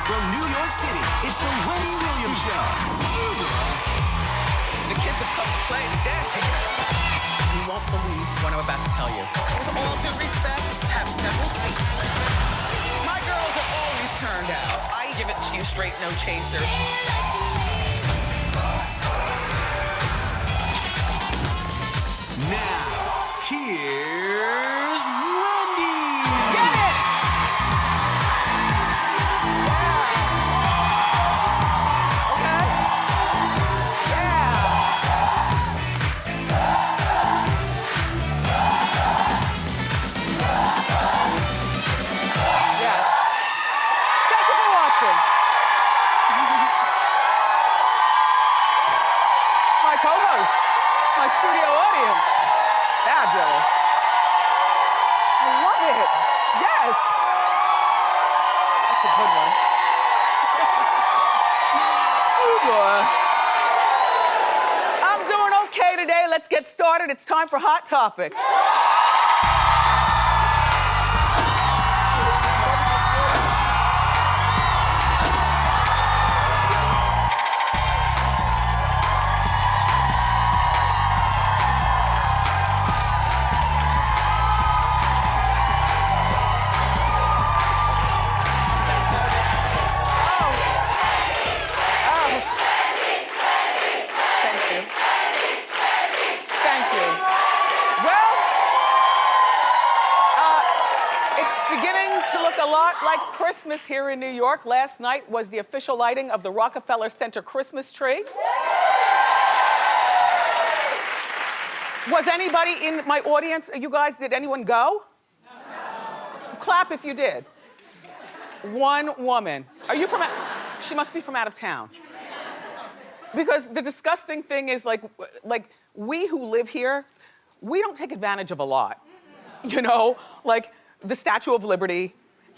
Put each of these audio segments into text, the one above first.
From New York City, it's the Wendy Williams Show. The kids have come to play today. You won't believe what I'm about to tell you. With all due respect, have several seats. My girls are always turned out. I give it to you straight, no chaser. Now, here's Wendy. Get it! Okay. Yeah. Yes. Thank you for watching. My co-host, my studio audience. Fabulous. I love it. Yes. That's a good one. Oh boy. I'm doing okay today. Let's get started. It's time for Hot Topics. A lot like Christmas here in New York. Last night was the official lighting of the Rockefeller Center Christmas tree. Was anybody in my audience, you guys, did anyone go? No. Clap if you did. One woman. Are you from, she must be from out of town. Because the disgusting thing is like we who live here, we don't take advantage of a lot. You know, like the Statue of Liberty,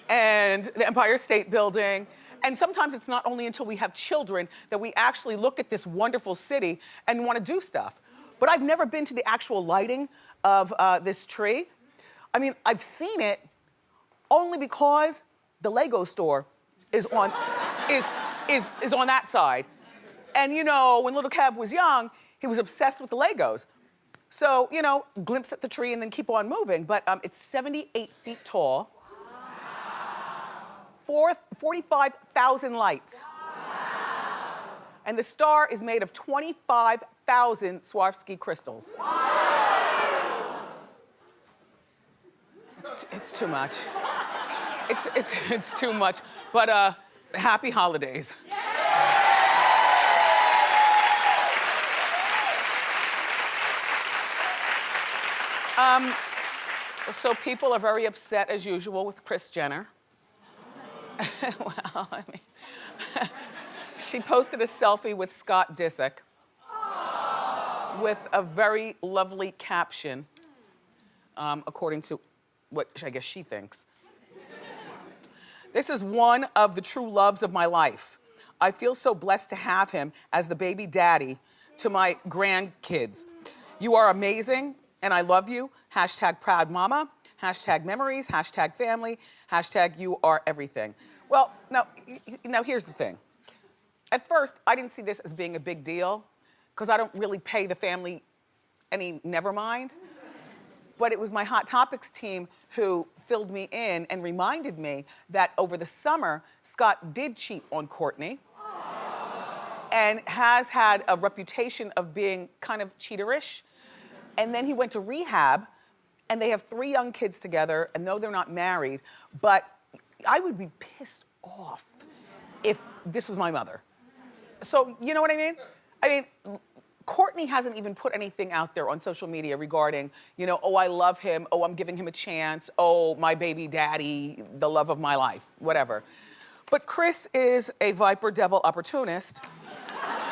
and the Empire State Building. And sometimes it's not only until we have children that we actually look at this wonderful city and want to do stuff. But I've never been to the actual lighting of this tree. I mean, I've seen it only because the Lego store is on, is on that side. And you know, when little Kev was young, he was obsessed with the Legos. So, you know, glimpse at the tree and then keep on moving. But it's 78 feet tall. 45,000 lights. Wow. And the star is made of 25,000 Swarovski crystals. Wow. It's too much. It's too much. But happy holidays. So people are very upset as usual with Kris Jenner. Well, I mean, she posted a selfie with Scott Disick with a very lovely caption, according to what I guess she thinks. This is one of the true loves of my life. I feel so blessed to have him as the baby daddy to my grandkids. You are amazing, and I love you. Hashtag proud mama. Hashtag memories, hashtag family, hashtag you are everything. Well, now here's the thing. At first, I didn't see this as being a big deal because I don't really pay the family any never mind. But it was my Hot Topics team who filled me in and reminded me that over the summer, Scott did cheat on Kourtney and has had a reputation of being kind of cheaterish. And then he went to rehab. And they have 3 young kids together, and no, they're not married, but I would be pissed off if this was my mother. So, you know what I mean? I mean, Kourtney hasn't even put anything out there on social media regarding, you know, oh, I love him, oh, I'm giving him a chance, oh, my baby daddy, the love of my life, whatever. But Kris is a viper devil opportunist,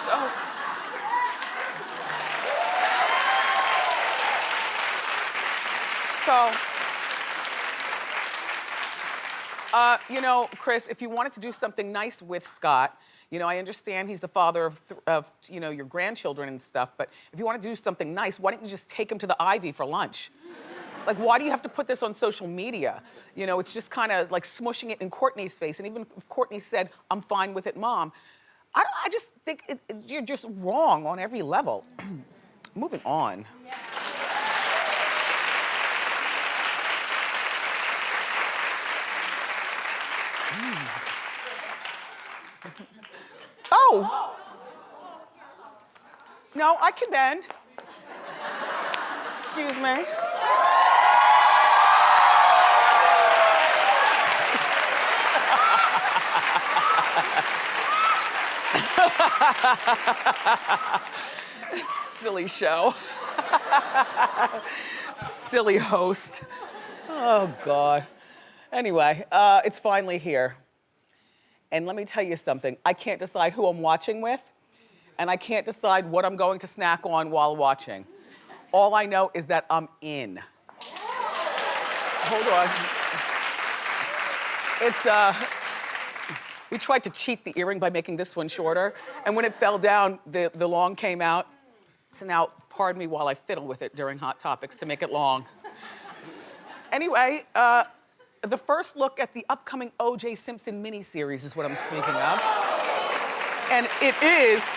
so. So, you know, Kris, if you wanted to do something nice with Scott, you know, I understand he's the father of you know, your grandchildren and stuff, but if you want to do something nice, why don't you just take him to the Ivy for lunch? Like, why do you have to put this on social media? You know, it's just kind of like smushing it in Kourtney's face. And even if Kourtney said, I'm fine with it, Mom, I just think you're just wrong on every level. Moving on. Yeah. Oh! No, I can bend. Excuse me. Silly show. Silly host. Oh, God. Anyway, it's finally here. And let me tell you something. I can't decide who I'm watching with, and I can't decide what I'm going to snack on while watching. All I know is that I'm in. Hold on. We tried to cheat the earring by making this one shorter, and when it fell down, the long came out. So now, pardon me while I fiddle with it during Hot Topics to make it long. Anyway, the first look at the upcoming O.J. Simpson miniseries is what I'm speaking of. And it is...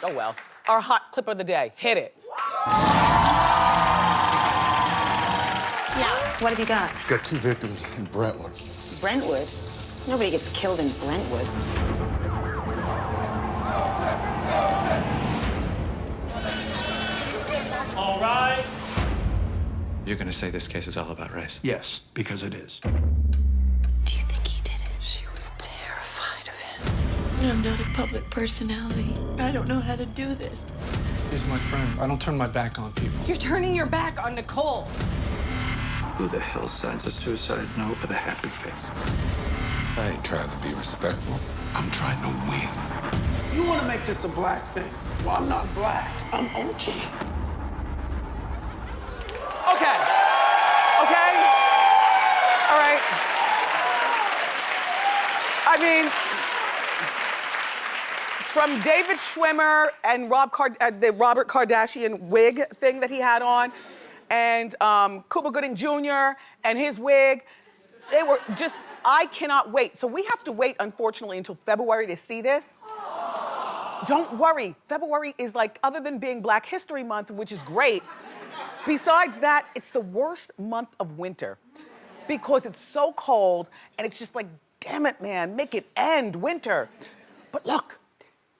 Oh, well. Our hot clip of the day. Hit it. Yeah, what have you got? Got 2 victims in Brentwood. Brentwood? Nobody gets killed in Brentwood. All right. You're gonna say this case is all about race? Yes, because it is. Do you think he did it? She was terrified of him. I'm not a public personality. I don't know how to do this. He's my friend. I don't turn my back on people. You're turning your back on Nicole. Who the hell signs a suicide note with a happy face? I ain't trying to be respectful. I'm trying to win. You want to make this a black thing? Well, I'm not black. I'm OG. Okay. Okay? All right. I mean, from David Schwimmer and the Robert Kardashian wig thing that he had on, and Cuba Gooding Jr. and his wig, they were just, I cannot wait. So we have to wait, unfortunately, until February to see this. Don't worry, February is like, other than being Black History Month, which is great, besides that, it's the worst month of winter because it's so cold and it's just like, damn it, man, make it end, winter. But look,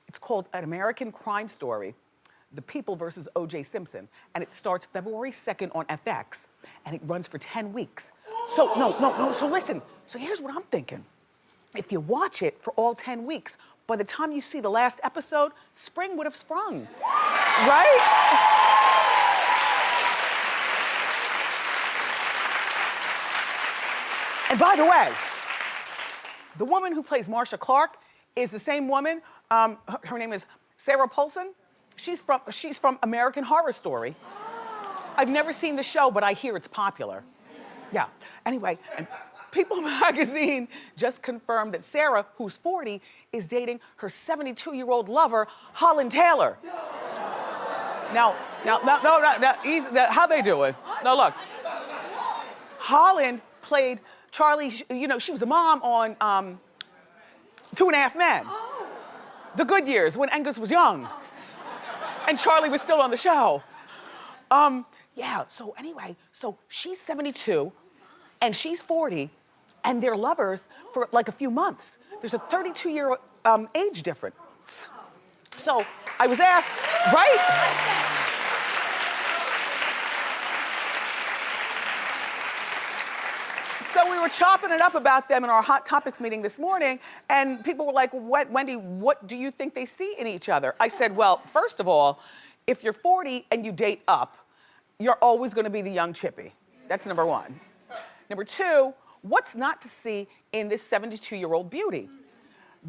it's called An American Crime Story, The People versus O.J. Simpson, and it starts February 2nd on FX, and it runs for 10 weeks. So, no, so listen. So here's what I'm thinking. If you watch it for all 10 weeks, by the time you see the last episode, spring would have sprung, right? And by the way, the woman who plays Marcia Clark is the same woman, her name is Sarah Paulson. She's from American Horror Story. I've never seen the show, but I hear it's popular. Yeah, anyway, and People magazine just confirmed that Sarah, who's 40, is dating her 72-year-old lover, Holland Taylor. Now, how they doing? Now look, Holland played Charlie, you know, she was the mom on 2 and a Half Men. The good years, when Angus was young. And Charlie was still on the show. Yeah, so anyway, so she's 72 and she's 40 and they're lovers for like a few months. There's a 32-year age difference. So I was asked, right? So we were chopping it up about them in our Hot Topics meeting this morning, and people were like, Wendy, what do you think they see in each other? I said, well, first of all, if you're 40 and you date up, you're always gonna be the young chippy. That's number one. Number two, what's not to see in this 72-year-old beauty?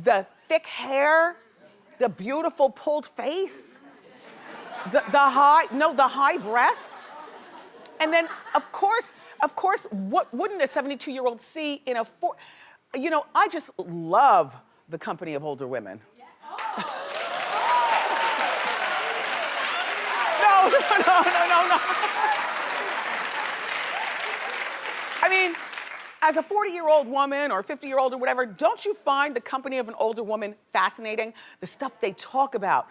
The thick hair, the beautiful pulled face, the high breasts. And then, of course, what wouldn't a 72-year-old see in a you know, I just love the company of older women. No, no. I mean, as a 40-year-old woman or 50-year-old or whatever, don't you find the company of an older woman fascinating? The stuff they talk about.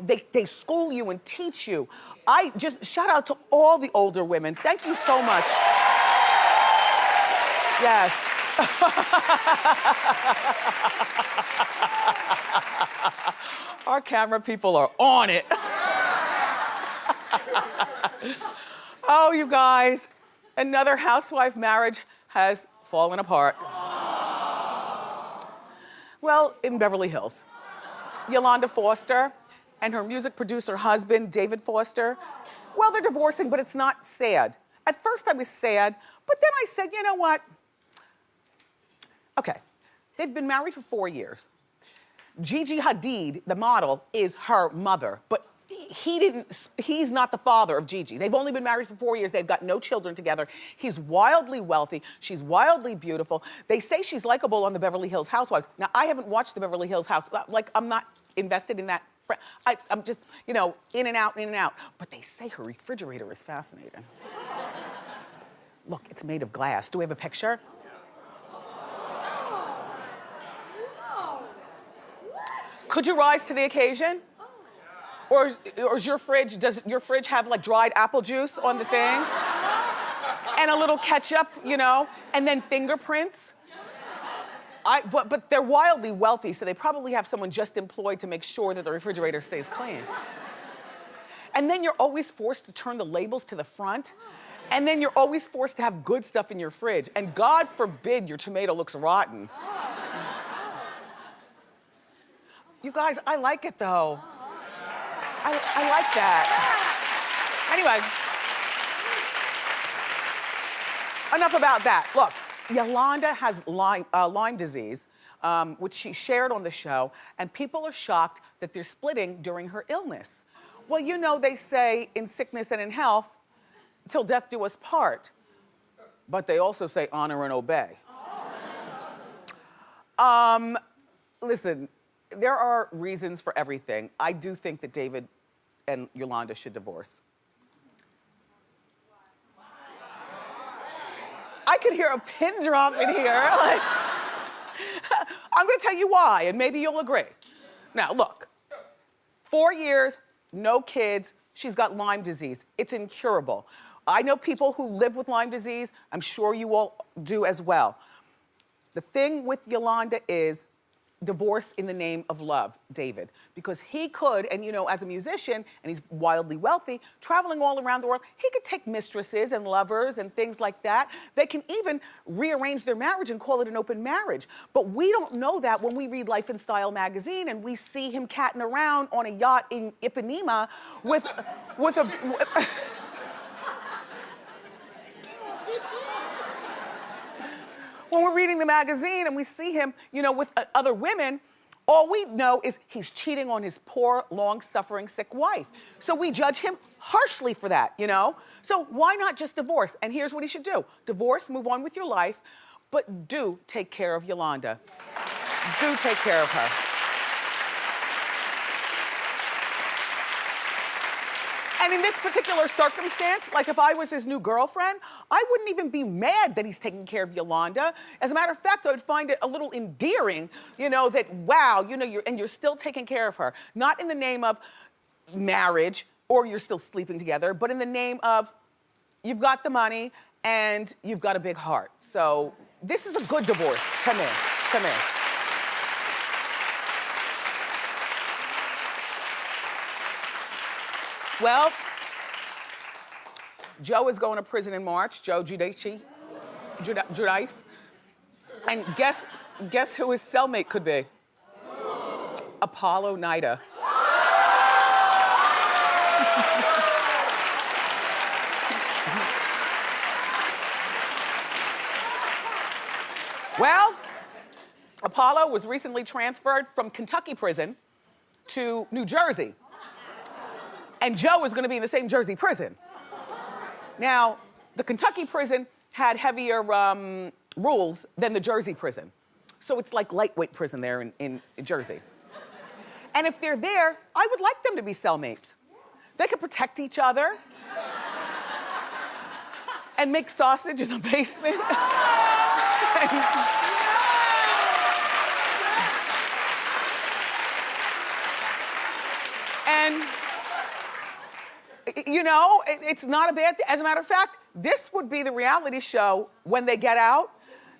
They school you and teach you. I just, shout out to all the older women. Thank you so much. Yes. Our camera people are on it. Oh, you guys, another housewife marriage has fallen apart. Well, in Beverly Hills. Yolanda Foster and her music producer husband, David Foster, well, they're divorcing, but it's not sad. At first I was sad, but then I said, you know what? Okay, they've been married for 4 years. Gigi Hadid, the model, is her mother, but he's not the father of Gigi. They've only been married for 4 years. They've got no children together. He's wildly wealthy. She's wildly beautiful. They say she's likable on the Beverly Hills Housewives. Now, I haven't watched the Beverly Hills Housewives. Like, I'm not invested in that. I'm just, you know, in and out, in and out. But they say her refrigerator is fascinating. Look, it's made of glass. Do we have a picture? Could you rise to the occasion? Or does your fridge have like dried apple juice on the thing? And a little ketchup, you know? And then fingerprints? But they're wildly wealthy, so they probably have someone just employed to make sure that the refrigerator stays clean. And then you're always forced to turn the labels to the front. And then you're always forced to have good stuff in your fridge. And God forbid your tomato looks rotten. You guys, I like it though. I like that. Anyway, enough about that. Look, Yolanda has Lyme disease, which she shared on the show, and people are shocked that they're splitting during her illness. Well, you know, they say in sickness and in health, till death do us part. But they also say honor and obey. Listen, there are reasons for everything. I do think that David and Yolanda should divorce. I could hear a pin drop in here. Like, I'm gonna tell you why, and maybe you'll agree. Now, look, 4 years, no kids, she's got Lyme disease. It's incurable. I know people who live with Lyme disease. I'm sure you all do as well. The thing with Yolanda is divorce in the name of love, David. Because he could, and you know, as a musician, and he's wildly wealthy, traveling all around the world, he could take mistresses and lovers and things like that. They can even rearrange their marriage and call it an open marriage. But we don't know that when we read Life and Style magazine and we see him catting around on a yacht in Ipanema with a... When we're reading the magazine and we see him, you know, with other women, all we know is he's cheating on his poor, long-suffering, sick wife. So we judge him harshly for that, you know? So why not just divorce? And here's what he should do. Divorce, move on with your life, but do take care of Yolanda. Do take care of her. And in this particular circumstance, like if I was his new girlfriend, I wouldn't even be mad that he's taking care of Yolanda. As a matter of fact, I would find it a little endearing, you know, that wow, you know, you're still taking care of her. Not in the name of marriage or you're still sleeping together, but in the name of you've got the money and you've got a big heart. So this is a good divorce to me. Well, Joe is going to prison in March, Joe Giudice. And guess who his cellmate could be? Apollo Nida. Well, Apollo was recently transferred from Kentucky prison to New Jersey. And Joe is gonna be in the same Jersey prison. Now, the Kentucky prison had heavier rules than the Jersey prison. So it's like lightweight prison there in Jersey. And if they're there, I would like them to be cellmates. They could protect each other and make sausage in the basement. And you know, it's not a bad thing. As a matter of fact, this would be the reality show when they get out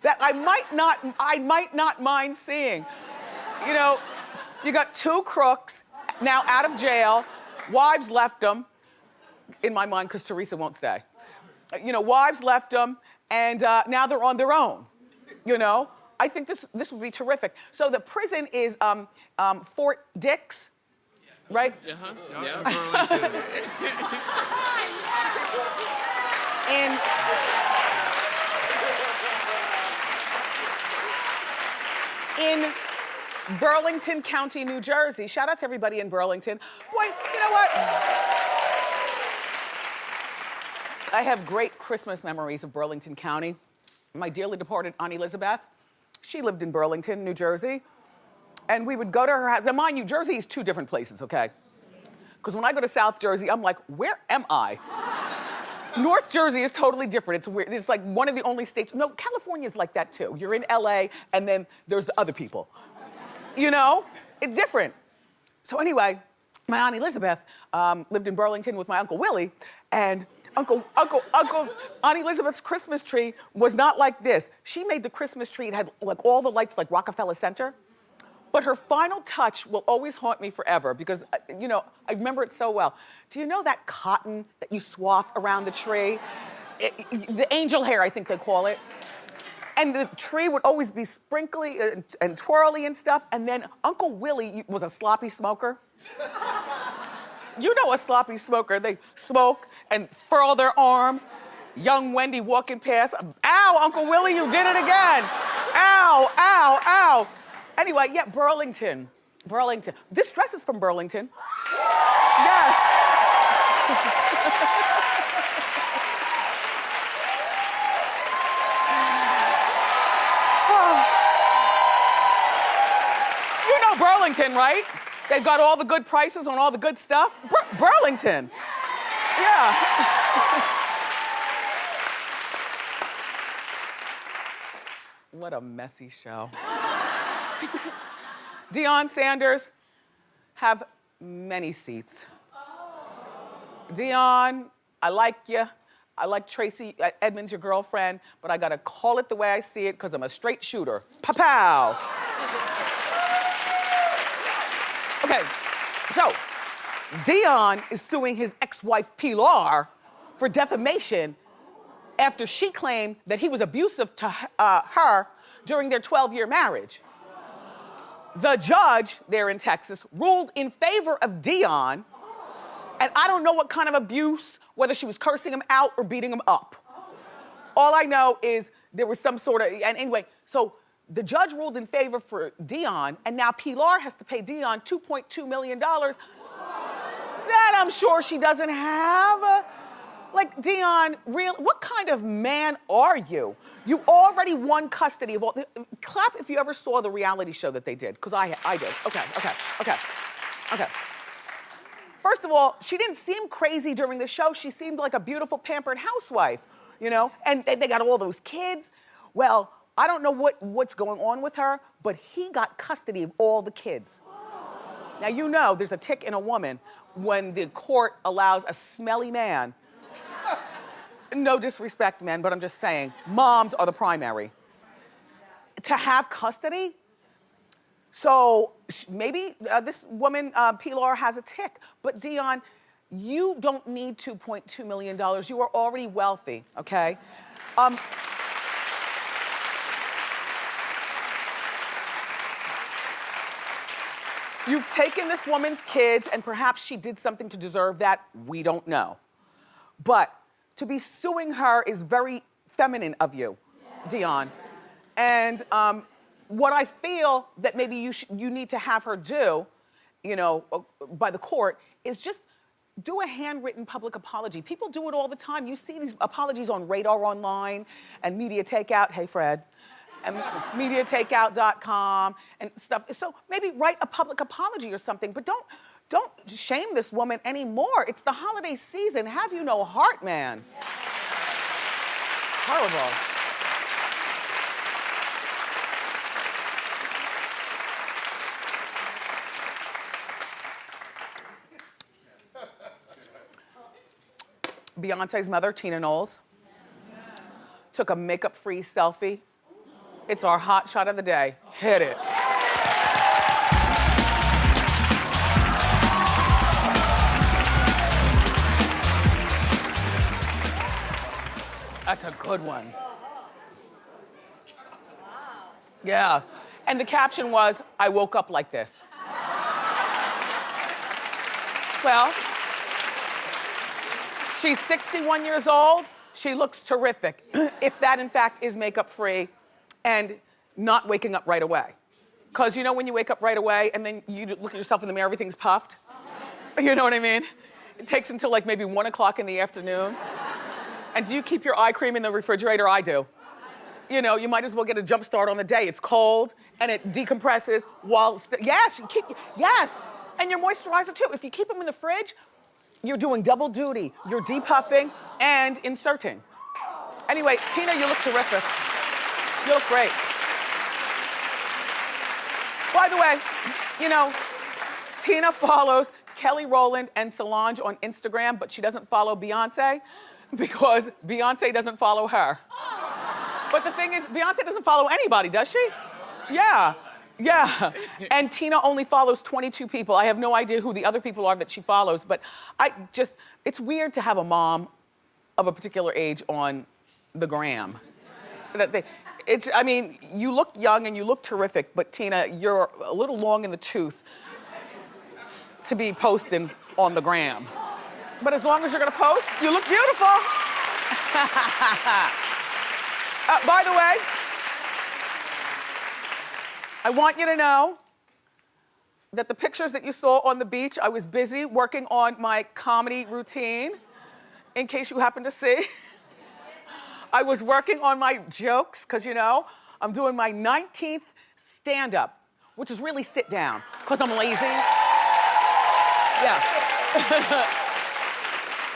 that I might not mind seeing. You know, you got two crooks now out of jail. Wives left them, in my mind, because Teresa won't stay. You know, wives left them, and now they're on their own. You know, I think this would be terrific. So the prison is Fort Dix, right? Uh-huh. Yeah. In Burlington County, New Jersey. Shout out to everybody in Burlington. Boy, you know what? I have great Christmas memories of Burlington County. My dearly departed Aunt Elizabeth, she lived in Burlington, New Jersey. And we would go to her house. Now, mind you, Jersey is two different places, okay? Because when I go to South Jersey, I'm like, where am I? North Jersey is totally different. It's weird. It's like one of the only states. No, California's like that too. You're in LA, and then there's the other people. You know? It's different. So anyway, my Aunt Elizabeth lived in Burlington with my Uncle Willie, and Aunt Elizabeth's Christmas tree was not like this. She made the Christmas tree, it had like all the lights like Rockefeller Center. But her final touch will always haunt me forever because, you know, I remember it so well. Do you know that cotton that you swath around the tree? The angel hair, I think they call it. And the tree would always be sprinkly and twirly and stuff. And then Uncle Willie was a sloppy smoker. You know a sloppy smoker. They smoke and furl their arms. Young Wendy walking past. Ow, Uncle Willie, you did it again. Ow, ow, ow. Anyway, yeah, Burlington. This dress is from Burlington. Yes. You know Burlington, right? They've got all the good prices on all the good stuff. Burlington. Yeah. What a messy show. Dion Sanders have many seats. Dion, I like you. I like Tracy Edmonds, your girlfriend, but I gotta call it the way I see it because I'm a straight shooter. Pow-pow. Okay, so Dion is suing his ex-wife Pilar for defamation after she claimed that he was abusive to her during their 12-year marriage. The judge there in Texas ruled in favor of Dion, and I don't know what kind of abuse, whether she was cursing him out or beating him up. All I know is there was some sort of, and anyway, so the judge ruled in favor for Dion, and now Pilar has to pay Dion $2.2 million that I'm sure she doesn't have. Like, Dion, what kind of man are you? You already won custody of all. Clap if you ever saw the reality show that they did, because I did. Okay. First of all, she didn't seem crazy during the show. She seemed like a beautiful, pampered housewife, you know? And they got all those kids. Well, I don't know what's going on with her, but he got custody of all the kids. Now, you know there's a tick in a woman when the court allows a smelly man. No disrespect, men, but I'm just saying, moms are the primary. To have custody? So maybe this woman, Pilar, has a tick. But Dion, you don't need $2.2 million. You are already wealthy, okay? You've taken this woman's kids, and perhaps she did something to deserve that. We don't know. But to be suing her is very feminine of you, Dion. And what I feel that maybe you need to have her do, you know, by the court, is just do a handwritten public apology. People do it all the time. You see these apologies on Radar Online and Media Takeout. Hey, Fred. And MediaTakeout.com and stuff. So maybe write a public apology or something, but don't don't shame this woman anymore. It's the holiday season. Have you no heart, man? Horrible. Beyonce's mother, Tina Knowles, took a makeup-free selfie. It's our hot shot of the day. Hit it. That's a good one. Yeah. And the caption was, I woke up like this. Well, she's 61 years old. She looks terrific. If that, in fact, is makeup-free and not waking up right away. Because you know when you wake up right away and then you look at yourself in the mirror, everything's puffed? You know what I mean? It takes until like maybe 1 o'clock in the afternoon. And do you keep your eye cream in the refrigerator? I do. You know, you might as well get a jump start on the day. It's cold and it decompresses while, yes, yes. And your moisturizer too. If you keep them in the fridge, you're doing double duty. You're depuffing and inserting. Anyway, Tina, you look terrific. You look great. By the way, you know, Tina follows Kelly Rowland and Solange on Instagram, but she doesn't follow Beyonce because Beyonce doesn't follow her. But the thing is, Beyonce doesn't follow anybody, does she? Yeah. Yeah, and Tina only follows 22 people. I have no idea who the other people are that she follows, but it's weird to have a mom of a particular age on the gram. I mean, you look young and you look terrific, but Tina, you're a little long in the tooth to be posting on the gram. But as long as you're gonna post, you look beautiful. By the way, I want you to know that the pictures that you saw on the beach, I was busy working on my comedy routine, in case you happen to see. I was working on my jokes, because you know, I'm doing my 19th stand-up, which is really sit down, because I'm lazy. Yeah.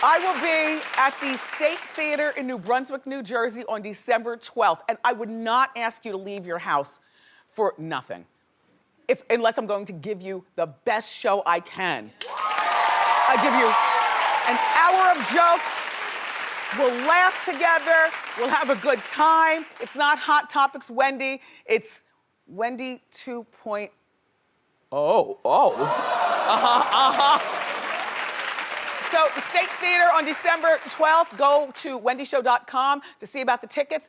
I will be at the State Theater in New Brunswick, New Jersey on December 12th, and I would not ask you to leave your house for nothing, unless I'm going to give you the best show I can. I give you an hour of jokes. We'll laugh together. We'll have a good time. It's not Hot Topics Wendy. It's Wendy 2.0. So the State Theater on December 12th. Go to wendyshow.com to see about the tickets.